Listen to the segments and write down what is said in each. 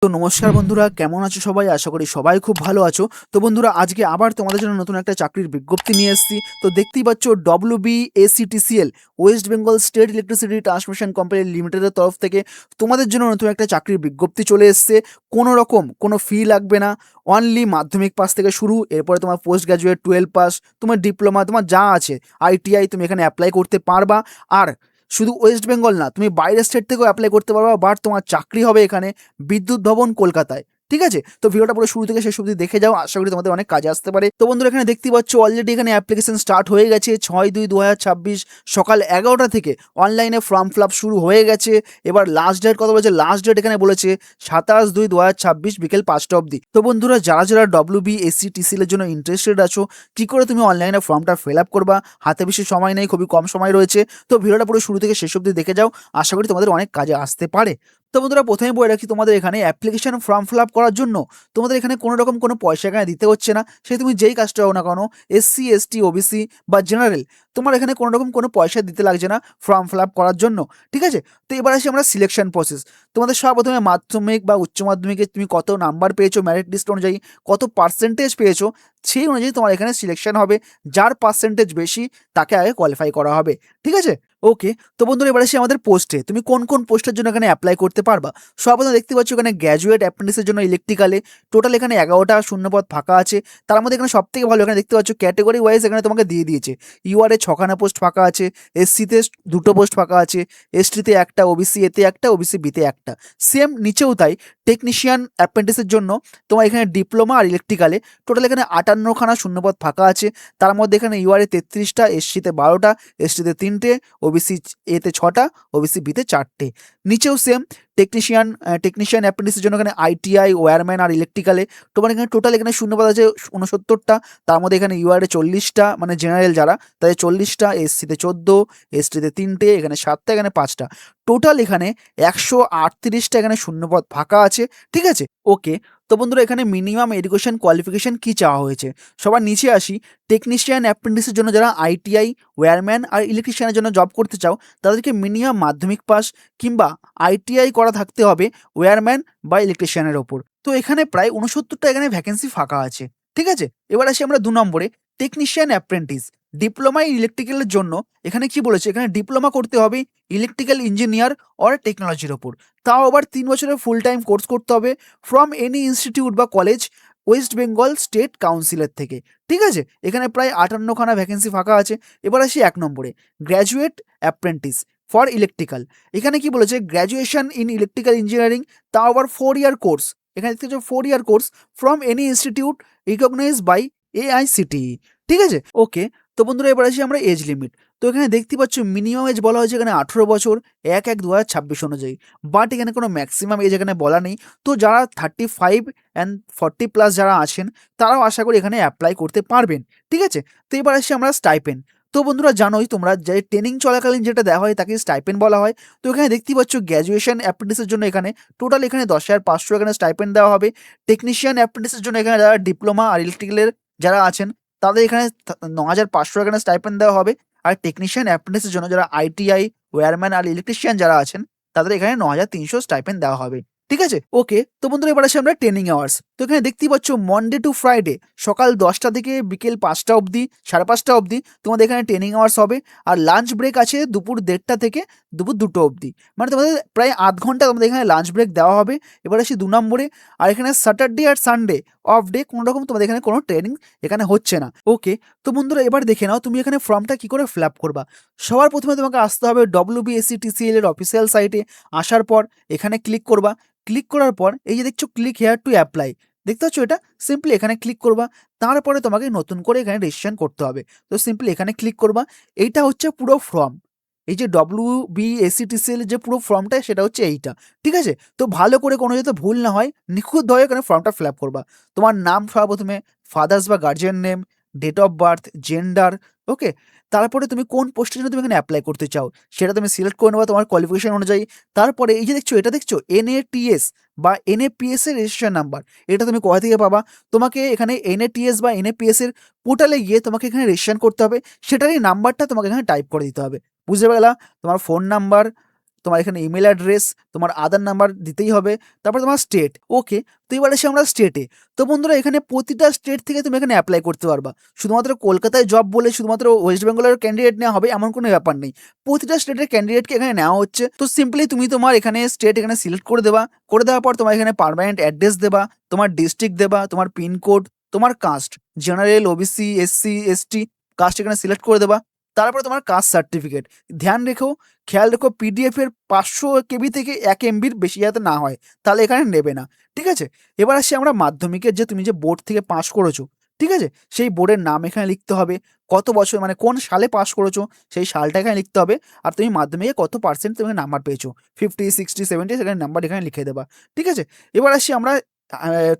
তো নমস্কার বন্ধুরা, কেমন আছো সবাই? আশা করি সবাই খুব ভালো আছো। তো বন্ধুরা, আজকে আবার তোমাদের জন্য নতুন একটা চাকরির বিজ্ঞপ্তি নিয়ে এসেছি। তো দেখতেই পাচ্ছ, WBACTCL West Bengal state electricity transmission company লিমিটেডের তরফ থেকে তোমাদের জন্য নতুন একটা চাকরির বিজ্ঞপ্তি চলে এসছে। কোনো রকম কোনো ফি লাগবে না, অনলি মাধ্যমিক পাস থেকে শুরু, এরপরে তোমার পোস্ট গ্র্যাজুয়েট, 12 পাস, তোমার ডিপ্লোমা, তোমার যা আছে ITI, তুমি এখানে অ্যাপ্লাই করতে পারবা। আর শুধু ওয়েস্ট বেঙ্গল না, তুমি বাইরের স্টেট থেকেও অ্যাপ্লাই করতে পারবা, বাট তোমার চাকরি হবে এখানে বিদ্যুৎ ভবন, কলকাতায়। ঠিক আছে, তো ভিডিওটা পুরো শুরু থেকে শেষ অবধি দেখে যাও, আশা করি তোমাদের অনেক কাজে আসতে পারে। তো বন্ধুরা, এখানে দেখতে পাচ্ছ অলরেডি এখানে অ্যাপ্লিকেশন স্টার্ট হয়ে গেছে। 6/2/2026 সকাল 11টা থেকে অনলাইনে ফর্ম ফিল আপ শুরু হয়ে গেছে। এবার লাস্ট ডেট কথা বলেছে, লাস্ট ডেট এখানে বলেছে 27/2/2026 বিকেল 5টা অবধি। তো বন্ধুরা, যারা যারা WBACTCL এর জন্য ইন্টারেস্টেড আছো, কি করে তুমি অনলাইনে ফর্মটা ফিল আপ করবা, হাতে বেশি সময় নেই, খুবই কম সময় রয়েছে। তো ভিডিওটা পুরো শুরু থেকে শেষ অবধি দেখে যাও, আশা করি তোমাদের অনেক কাজে আসতে পারে। তো বন্ধুরা, প্রথমে বলে রাখি, তোমাদের এখানে অ্যাপ্লিকেশন ফর্ম ফিল আপ করার জন্য তোমাদের এখানে কোনো রকম কোনো পয়সা এখানে দিতে হচ্ছে না। সে তুমি যেই কাজটা হও না কেন, SC ST OBC বা জেনারেল, তোমার এখানে কোনো রকম কোনো পয়সা দিতে লাগছে না ফর্ম ফিল আপ করার জন্য। ঠিক আছে, তো এবার আসি আমরা সিলেকশন প্রসেস। তোমাদের সর্বপ্রথমে মাধ্যমিক বা উচ্চ মাধ্যমিকে তুমি কত নাম্বার পেয়েছো, মেরিট লিস্ট অনুযায়ী কত পার্সেন্টেজ পেয়েছো, সেই অনুযায়ী তোমার এখানে সিলেকশন হবে। যার পার্সেন্টেজ বেশি তাকে আগে কোয়ালিফাই করা হবে। ঠিক আছে, ওকে। তো বন্ধুরা, এবার আসি আমাদের পোস্টে, তুমি কোন কোন পোস্টের জন্য এখানে অ্যাপ্লাই করতে পারবা। সর্বপ্রথম দেখতে পাচ্ছ এখানে গ্র্যাজুয়েট অ্যাপ্রেন্টিসের জন্য ইলেকট্রিক্যালে টোটাল এখানে 11টা শূন্যপদ ফাঁকা আছে। তার মধ্যে এখানে সবথেকে ভালো, এখানে দেখতে পাচ্ছ ক্যাটেগরি ওয়াইজ এখানে তোমাকে দিয়ে দিয়েছে। UR এ 6খানা পোস্ট ফাঁকা আছে, SC-তে 2টো পোস্ট ফাঁকা আছে, ST-তে 1টা, OBC এতে 1টা, OBC B-তে 1টা। সেম নিচেও তাই, টেকনিশিয়ান অ্যাপ্রেন্টিসের জন্য তোমার এখানে ডিপ্লোমা আর ইলেকট্রিক্যালে টোটাল এখানে 58খানা শূন্যপদ ফাঁকা আছে। তার মধ্যে এখানে UR এ 33টা, SC-তে 12টা, ST-তে 3টে, OBC এতে 6টা, OBC B-তে 4টে। নিচেও সেম, টেকনিশিয়ান অ্যাপ্রেন্টিসের জন্য এখানে ITI, ওয়্যারম্যান আর ইলেকট্রিক্যালে তোমার এখানে টোটাল এখানে শূন্যপদ আছে 69টা। তার মধ্যে এখানে UR এ 40টা, মানে জেনারেল যারা, তাদের 40টা, SC-তে 14, ST-তে 3টে, এখানে 7টা, এখানে 5টা। টোটাল এখানে 138টা এখানে শূন্যপদ ফাঁকা আছে। ঠিক আছে, ওকে। তো বন্ধুরা, এখানে মিনিমাম এডুকেশন কোয়ালিফিকেশন কি চাওয়া হয়েছে, সবার নিচে আসি। টেকনিশিয়ান অ্যাপ্রেন্টিসের জন্য যারা ITI, ওয়্যারম্যান আর ইলেকট্রিশিয়ানের জন্য জব করতে চাও, তাদেরকে মিনিমাম মাধ্যমিক পাস কিংবা ITI করা থাকতে হবে ওয়্যারম্যান বা ইলেকট্রিশিয়ানের ওপর। তো এখানে প্রায় 69টা এখানে ভ্যাকেন্সি ফাঁকা আছে। ঠিক আছে, এবার আসি আমরা 2 নম্বরে, টেকনিশিয়ান অ্যাপ্রেন্টিস ডিপ্লোমা ইলেকট্রিক্যালের জন্য। এখানে কি বলেছে, এখানে ডিপ্লোমা করতে হবে ইলেকট্রিক্যাল ইঞ্জিনিয়ার অর টেকনোলজির ওপর, তাও আবার 3 বছরের ফুল টাইম কোর্স করতে হবে ফ্রম এনি ইনস্টিটিউট বা কলেজ ওয়েস্ট বেঙ্গল স্টেট কাউন্সিলের থেকে। ঠিক আছে, এখানে প্রায় 58খানা ভ্যাকেন্সি ফাঁকা আছে। এবার আসি 1 নম্বরে, গ্র্যাজুয়েট অ্যাপ্রেন্টিস ফর ইলেকট্রিক্যাল। এখানে কি বলেছে, গ্র্যাজুয়েশন ইন ইলেকট্রিক্যাল ইঞ্জিনিয়ারিং, তাও আবার 4 ইয়ার কোর্স। এখানে দেখতে পাচ্ছ 4 year course from any institute recognised by AICTE। ঠিক আছে, ওকে। তো বন্ধুরা, এবার আসি আমরা এজ লিমিট। তো এখানে দেখতে পাচ্ছ মিনিমাম এজ বলা হয়েছে এখানে 18 বছর 1/1/2026 অনুযায়ী, বাট এখানে কোনো ম্যাক্সিমাম এজ এখানে বলা নেই। তো যারা 35 অ্যান্ড 40+ যারা আছেন, তারাও আশা করি এখানে অ্যাপ্লাই করতে পারবেন। ঠিক আছে, তো এবার আসি আমরা স্টাইপেন্ড। তো বন্ধুরা, জানোই তোমরা যে ট্রেনিং চলাকালীন যেটা দেওয়া হয় তাকে স্টাইপেন্ড বলা হয়। তো এখানে দেখতেই পাচ্ছ গ্র্যাজুয়েশন অ্যাপ্রেন্টিসের জন্য এখানে টোটাল এখানে 10,500 এখানে স্টাইপেন্ড দেওয়া হবে। টেকনিশিয়ান অ্যাপ্রেন্টিসের জন্য এখানে যারা ডিপ্লোমা আর ইলেকট্রিক্যালের যারা আছেন, তাদের এখানে 9,500 এখানে স্টাইপেন্ড দেওয়া হবে। আর টেকনিশিয়ান অ্যাপ্রেন্টিসের জন্য যারা ITI, ওয়্যারম্যান আর ইলেকট্রিশিয়ান যারা আছেন, তাদের এখানে 9,300 স্টাইপেন্ড দেওয়া হবে। ঠিক আছে, ওকে। তো বন্ধুরা, এবার আসি আমরা ট্রেনিং আওয়ার্স। তো এখানে দেখতেই পাচ্ছ মনডে টু ফ্রাইডে সকাল 10টা থেকে বিকেল 5টা অবধি, 5:30 অবধি তোমাদের এখানে ট্রেনিং আওয়ার্স হবে। আর লাঞ্চ ব্রেক আছে দুপুর 1:30টা থেকে দুপুর 2টো অবধি, মানে তোমাদের প্রায় আধ ঘন্টা তোমাদের এখানে লাঞ্চ ব্রেক দেওয়া হবে। এবার আসি 2 নম্বরে, আর এখানে স্যাটারডে আর সানডে অফ ডে, কোনো রকম তোমাদের এখানে কোনো ট্রেনিং এখানে হচ্ছে না। ওকে। তো বন্ধুরা, এবার দেখে নাও তুমি এখানে ফর্মটা কি করে ফিল আপ করবা। সবার প্রথমে তোমাকে আসতে হবে WBACTCL এর অফিসিয়াল সাইটে। আসার পর এখানে ক্লিক করবা। ক্লিক করার পর এই যে দেখছো ক্লিক হেয়ার টু অ্যাপ্লাই, দেখতে পাচ্ছ এটা, সিম্পলি এখানে ক্লিক করবা। তারপরে তোমাকে নতুন করে এখানে রেজিস্ট্রেশন করতে হবে। তো সিম্পলি এখানে ক্লিক করবা। এইটা হচ্ছে পুরো ফর্ম, এই যে WBACTCL যে পুরো ফর্মটা, সেটা হচ্ছে এইটা। ঠিক আছে, তো ভালো করে কোনো যাতে ভুল না হয়, নিখুঁতভাবে এখানে ফর্মটা ফিল আপ করবা। তোমার নাম সর্বপ্রথমে, ফাদার্স বা guardian name, date of birth, gender, okay. তারপরে তুমি কোন পোস্টের জন্য তুমি এখানে অ্যাপ্লাই করতে চাও সেটা তুমি সিলেক্ট করে নেবা তোমার কোয়ালিফিকেশন অনুযায়ী। তারপরে এই যে দেখছো, এটা দেখছো NATS বা NAPS এর রেজিস্ট্রেশন নাম্বার, এটা তুমি কোথা থেকে পাবা। তোমাকে এখানে NATS বা NAPS এর পোর্টালে গিয়ে তোমাকে এখানে রেজিস্ট্রেশন করতে হবে, সেটারই নাম্বারটা তোমাকে এখানে টাইপ করে দিতে হবে। বুঝতে পারলা? তোমার ফোন নাম্বার, তোমার এখানে ইমেল অ্যাড্রেস, তোমার আধার নাম্বার দিতেই হবে, তারপর তোমার স্টেট। ওকে, তো এবার আসি আমরা স্টেটে। তো বন্ধুরা এখানে প্রতিটা স্টেট থেকে তুমি এখানে অ্যাপ্লাই করতে পারবা। শুধুমাত্র কলকাতায় জব বলে শুধুমাত্র ওয়েস্ট বেঙ্গলের ক্যান্ডিডেট নেওয়া হবে এমন কোনো ব্যাপার নেই। প্রতিটা স্টেটের ক্যান্ডিডেটকে এখানে নেওয়া হচ্ছে। তো সিম্পলি তুমি তোমার এখানে স্টেট এখানে সিলেক্ট করে দেবা। করে দেওয়ার পর তোমার এখানে পার্মানেন্ট অ্যাড্রেস দেবা, তোমার ডিস্ট্রিক্ট দেবা, তোমার পিনকোড, তোমার caste, general, OBC, SC, ST caste এখানে সিলেক্ট করে দেবা। তারপরে তোমার কাস্ট সার্টিফিকেট। ধ্যান রেখো, খেয়াল রেখো, পিডিএফ এর 500 কেবি থেকে 1 এমবির বেশি যাতে না হয়, তাহলে এখানে নেবে না। ঠিক আছে? এবার আসি আমরা মাধ্যমিকের যে তুমি যে বোর্ড থেকে পাস করেছো, ঠিক আছে? সেই বোর্ডের নাম এখানে লিখতে হবে। কত বছর মানে কোন সালে পাস করেছো সেই সালটা এখানে লিখতে হবে। আর তুমি মাধ্যমিকে কত পার্সেন্ট তুমি নাম্বার পেয়েছো, 50, 60, 70 সেখানে নাম্বার এখানে লিখে দেবা। ঠিক আছে? এবার আসি আমরা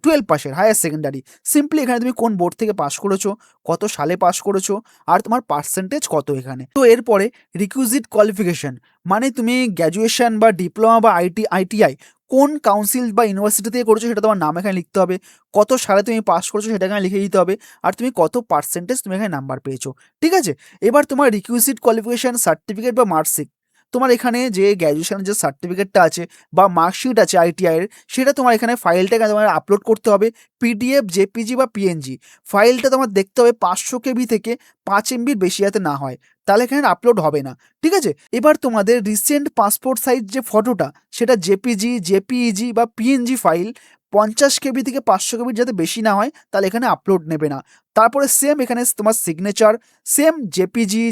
12 পাসের হায়ার সেকেন্ডারি। সিম্পলি এখানে তুমি কোন বোর্ড থেকে পাস করেছো, কত সালে পাস করেছো, আর তোমার পার্সেন্টেজ কত এখানে। তো এরপরে রিকুইজিট কোয়ালিফিকেশন, মানে তুমি গ্র্যাজুয়েশন বা ডিপ্লোমা বা আইটিআই কোন কাউন্সিল বা ইউনিভার্সিটি থেকে করেছো সেটা তোমার নাম এখানে লিখতে হবে। কত সালে তুমি পাস করেছো সেটা এখানে লিখে দিতে হবে। আর তুমি কত পার্সেন্টেজ তুমি এখানে নাম্বার পেয়েছো। ঠিক আছে? এবার তোমার রিকুইজিট কোয়ালিফিকেশন সার্টিফিকেট বা মার্কশিট, তোমার এখানে যে গ্র্যাজুয়েশনের যে সার্টিফিকেটটা আছে বা মার্কশিট আছে আইটিআই এর, সেটা তোমার এখানে ফাইলটাকে তোমার আপলোড করতে হবে। পিডিএফ, জেপিজি বা পিএনজি ফাইলটা তোমার দেখতে হবে 500 কেবি থেকে 5 এমবির বেশি যাতে না হয়, তাহলে এখানে আপলোড হবে না। ঠিক আছে? এবার তোমাদের রিসেন্ট পাসপোর্ট সাইজ যে ফটোটা, সেটা জেপিজি, জেপিইজি বা পিএনজি ফাইল 50 কেবি থেকে 500 কেবির যাতে বেশি না হয়, তাহলে এখানে আপলোড নেবে না। তারপরে সেম এখানে তোমার সিগনেচার, সেম জেপিজি,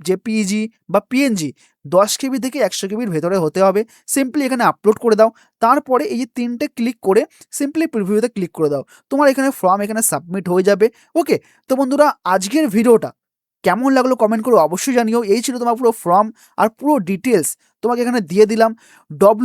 জেপিইজি বা পিএনজি 10 কেবি থেকে 100 কেবির ভেতরে হতে হবে। সিম্পলি এখানে আপলোড করে দাও। তারপরে এই যে 3টে ক্লিক করে সিম্পলি প্রিভিউতে ক্লিক করে দাও। তোমার এখানে ফর্ম এখানে সাবমিট হয়ে যাবে। ওকে, তো বন্ধুরা আজকের ভিডিওটা কেমন লাগলো কমেন্ট করে অবশ্যই জানিও। এই ছিল তোমার পুরো ফর্ম আর পুরো ডিটেলস তোমাকে এখানে দিয়ে দিলাম।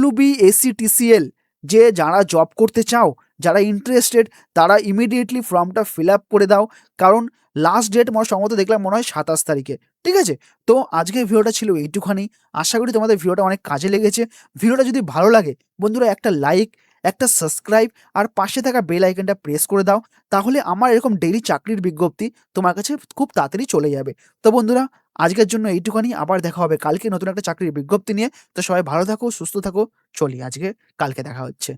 WBACTCL যে যারা জব করতে চাও, যারা ইন্টারেস্টেড, তারা ইমিডিয়েটলি ফর্মটা ফিল আপ করে দাও। কারণ লাস্ট ডেট আমার সম্ভবত দেখলাম মনে হয় 27 তারিখে। ঠিক আছে? তো আজকের ভিডিওটা ছিল এইটুখানি। আশা করি তোমাদের ভিডিওটা অনেক কাজে লেগেছে। ভিডিওটা যদি ভালো লাগে বন্ধুরা একটা লাইক, একটা সাবস্ক্রাইব আর পাশে থাকা বেল আইকনটা প্রেস করে দাও। তাহলে আমার এরকম ডেইলি চাকরির বিজ্ঞপ্তি তোমার কাছে খুব তাড়াতাড়ি চলে যাবে। তো বন্ধুরা আজকের জন্য এইটুখানি। আবার দেখা হবে কালকে নতুন একটা চাকরির বিজ্ঞপ্তি নিয়ে। তো সবাই ভালো থাকো, সুস্থ থাকো। চলি আজকে, কালকে দেখা হচ্ছে।